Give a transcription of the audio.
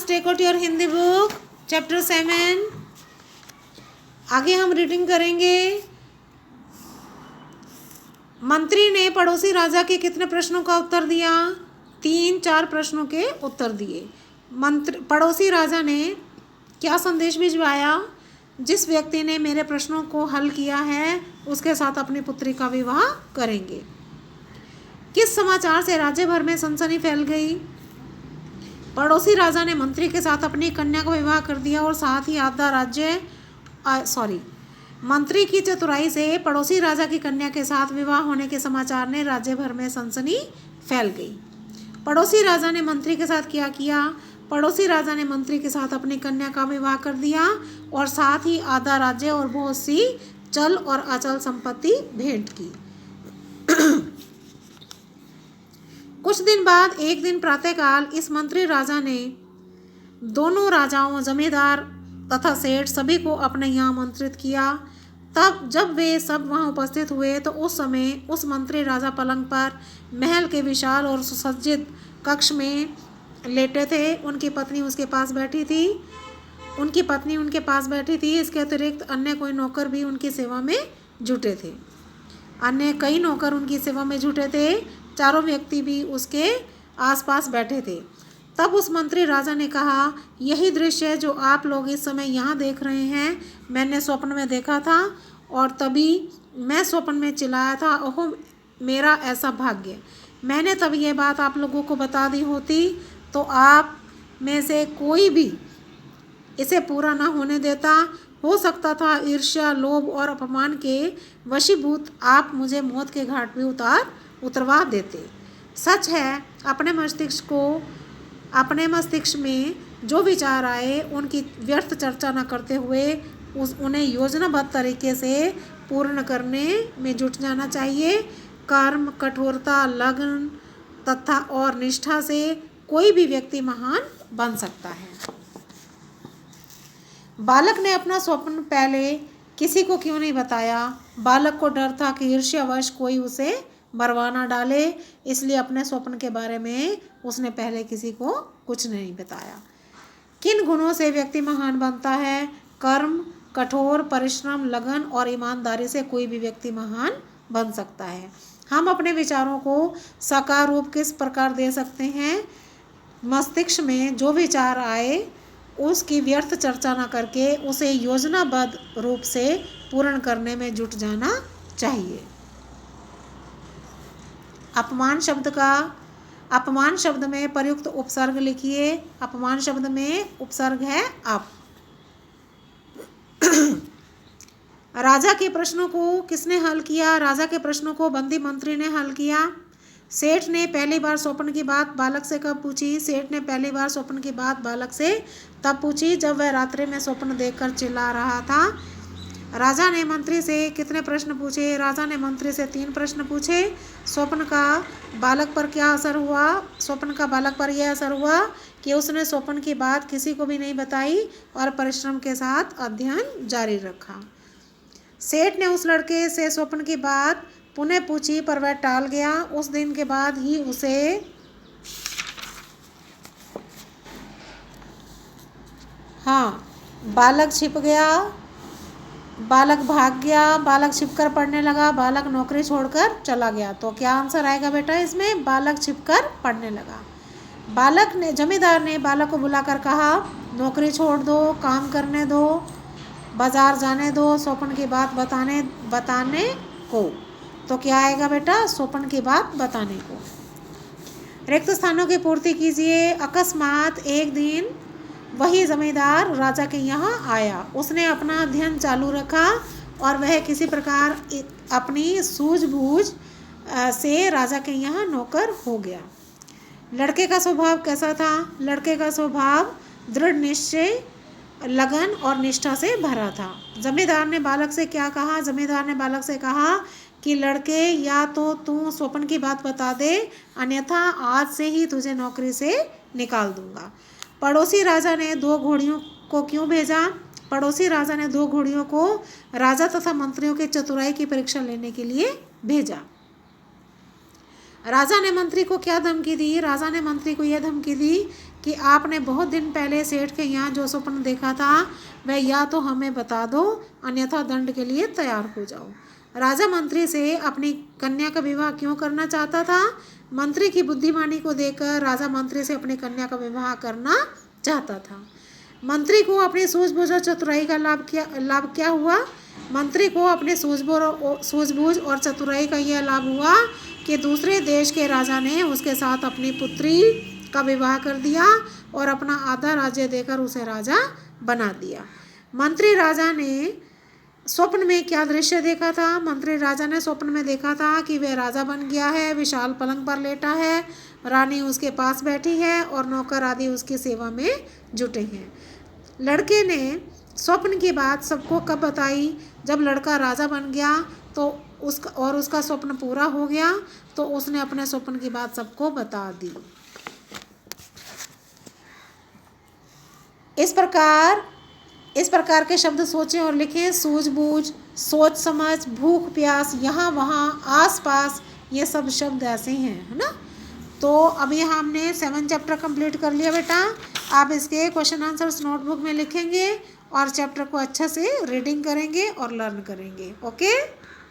Take out your Hindi book chapter 7। आगे हम reading करेंगे। मंत्री ने पड़ोसी राजा के कितने प्रश्नों का उत्तर दिया? 3-4 प्रश्नों के उत्तर दिए। पड़ोसी राजा ने क्या संदेश भिजवाया? जिस व्यक्ति ने मेरे प्रश्नों को हल किया है उसके साथ अपनी पुत्री का विवाह करेंगे। किस समाचार से राज्य भर में सनसनी फैल गई? पड़ोसी राजा ने मंत्री के साथ अपनी कन्या का विवाह कर दिया और साथ ही आधा राज्य मंत्री की चतुराई से पड़ोसी राजा की कन्या के साथ विवाह होने के समाचार ने राज्य भर में सनसनी फैल गई। पड़ोसी राजा ने मंत्री के साथ क्या किया? पड़ोसी राजा ने मंत्री के साथ अपनी कन्या का विवाह कर दिया और साथ ही आधा राज्य और बहुत सी चल और अचल संपत्ति भेंट की। कुछ दिन बाद एक दिन प्रातःकाल इस मंत्री राजा ने दोनों राजाओं, जमींदार तथा सेठ सभी को अपने यहाँ आमंत्रित किया। तब जब वे सब वहाँ उपस्थित हुए तो उस समय उस मंत्री राजा पलंग पर महल के विशाल और सुसज्जित कक्ष में लेटे थे। उनकी पत्नी उसके पास बैठी थी। इसके अतिरिक्त अन्य कई नौकर भी उनकी सेवा में जुटे थे। चारों व्यक्ति भी उसके आसपास बैठे थे। तब उस मंत्री राजा ने कहा, यही दृश्य जो आप लोग इस समय यहाँ देख रहे हैं मैंने स्वप्न में देखा था और तभी मैं स्वप्न में चिल्लाया था, ओह मेरा ऐसा भाग्य। मैंने तब यह बात आप लोगों को बता दी होती तो आप में से कोई भी इसे पूरा ना होने देता। हो सकता था ईर्ष्या, लोभ और अपमान के वशीभूत आप मुझे मौत के घाट भी उतरवा देते। सच है, अपने मस्तिष्क में जो विचार आए उनकी व्यर्थ चर्चा न करते हुए उन्हें योजनाबद्ध तरीके से पूर्ण करने में जुट जाना चाहिए। कर्म, कठोरता, लगन तथा और निष्ठा से कोई भी व्यक्ति महान बन सकता है। बालक ने अपना स्वप्न पहले किसी को क्यों नहीं बताया? बालक को डर था कि ईर्ष्यावश कोई उसे मरवा ना डाले, इसलिए अपने स्वप्न के बारे में उसने पहले किसी को कुछ नहीं बताया। किन गुणों से व्यक्ति महान बनता है? कर्म, कठोर परिश्रम, लगन और ईमानदारी से कोई भी व्यक्ति महान बन सकता है। हम अपने विचारों को साकार रूप किस प्रकार दे सकते हैं? मस्तिष्क में जो विचार आए उसकी व्यर्थ चर्चा न करके उसे योजनाबद्ध रूप से पूर्ण करने में जुट जाना चाहिए। अपमान शब्द में प्रयुक्त उपसर्ग लिखिए। अपमान शब्द में उपसर्ग है अप। राजा के प्रश्नों को किसने हल किया? राजा के प्रश्नों को बंदी मंत्री ने हल किया। सेठ ने पहली बार स्वप्न की बात बालक से कब पूछी? सेठ ने पहली बार स्वप्न की बात बालक से तब पूछी जब वह रात्रि में स्वप्न देखकर चिल्ला रहा था। राजा ने मंत्री से कितने प्रश्न पूछे? राजा ने मंत्री से 3 प्रश्न पूछे। स्वप्न का बालक पर यह असर हुआ कि उसने स्वप्न की बात किसी को भी नहीं बताई और परिश्रम के साथ अध्ययन जारी रखा। सेठ ने उस लड़के से स्वप्न की बात पुनः पूछी पर वह टाल गया। उस दिन के बाद ही उसे बालक छिप गया, बालक भाग गया, बालक छिपकर पढ़ने लगा, बालक नौकरी छोड़कर चला गया। तो क्या आंसर आएगा बेटा इसमें? बालक छिपकर पढ़ने लगा। जमींदार ने बालक को बुलाकर कहा, नौकरी छोड़ दो, काम करने दो, बाजार जाने दो, स्वप्न की बात बताने को। तो क्या आएगा बेटा? स्वप्न की बात बताने को। रिक्त स्थानों की पूर्ति कीजिए। अकस्मात एक दिन वही जमींदार राजा के यहाँ आया। उसने अपना अध्ययन चालू रखा और वह किसी प्रकार अपनी सूझबूझ से राजा के यहाँ नौकर हो गया। लड़के का स्वभाव कैसा था? लड़के का स्वभाव दृढ़ निश्चय, लगन और निष्ठा से भरा था। जमींदार ने बालक से क्या कहा? जमींदार ने बालक से कहा कि लड़के, या तो तू स्वप्न की बात बता दे अन्यथा आज से ही तुझे नौकरी से निकाल दूंगा। पड़ोसी राजा ने 2 घोड़ियों को क्यों भेजा? पड़ोसी राजा ने 2 घोड़ियों को राजा तथा मंत्रियों के चतुराई की परीक्षा लेने के लिए भेजा। राजा ने मंत्री को क्या धमकी दी? राजा ने मंत्री को यह धमकी दी कि आपने बहुत दिन पहले सेठ के यहाँ जो स्वप्न देखा था वह या तो हमें बता दो, अन्यथा दंड के लिए तैयार हो जाओ। राजा मंत्री से अपनी कन्या का विवाह क्यों करना चाहता था? मंत्री की बुद्धिमानी को देखकर राजा मंत्री से अपनी कन्या का विवाह करना चाहता था। मंत्री को अपनी सूझबूझ और चतुराई का लाभ क्या हुआ? मंत्री को अपने सूझबूझ और चतुराई का यह लाभ हुआ कि दूसरे देश के राजा ने उसके साथ अपनी पुत्री का विवाह कर दिया और अपना आधा राज्य देकर उसे राजा बना दिया। मंत्री राजा ने स्वप्न में क्या दृश्य देखा था? मंत्री राजा ने स्वप्न में देखा था कि वह राजा बन गया है, विशाल पलंग पर लेटा है, रानी उसके पास बैठी है और नौकर आदि उसकी सेवा में जुटे हैं। लड़के ने स्वप्न की बात सबको कब बताई? जब लड़का राजा बन गया तो उसका स्वप्न पूरा हो गया तो उसने अपने स्वप्न की बात सबको बता दी। इस प्रकार के शब्द सोचें और लिखें। सूझबूझ, सोच समझ, भूख प्यास, यहाँ वहाँ, आस पास, ये सब शब्द ऐसे हैं, है ना। तो अभी हमने 7 चैप्टर कंप्लीट कर लिया बेटा। आप इसके क्वेश्चन आंसर्स नोटबुक में लिखेंगे और चैप्टर को अच्छे से रीडिंग करेंगे और लर्न करेंगे। ओके।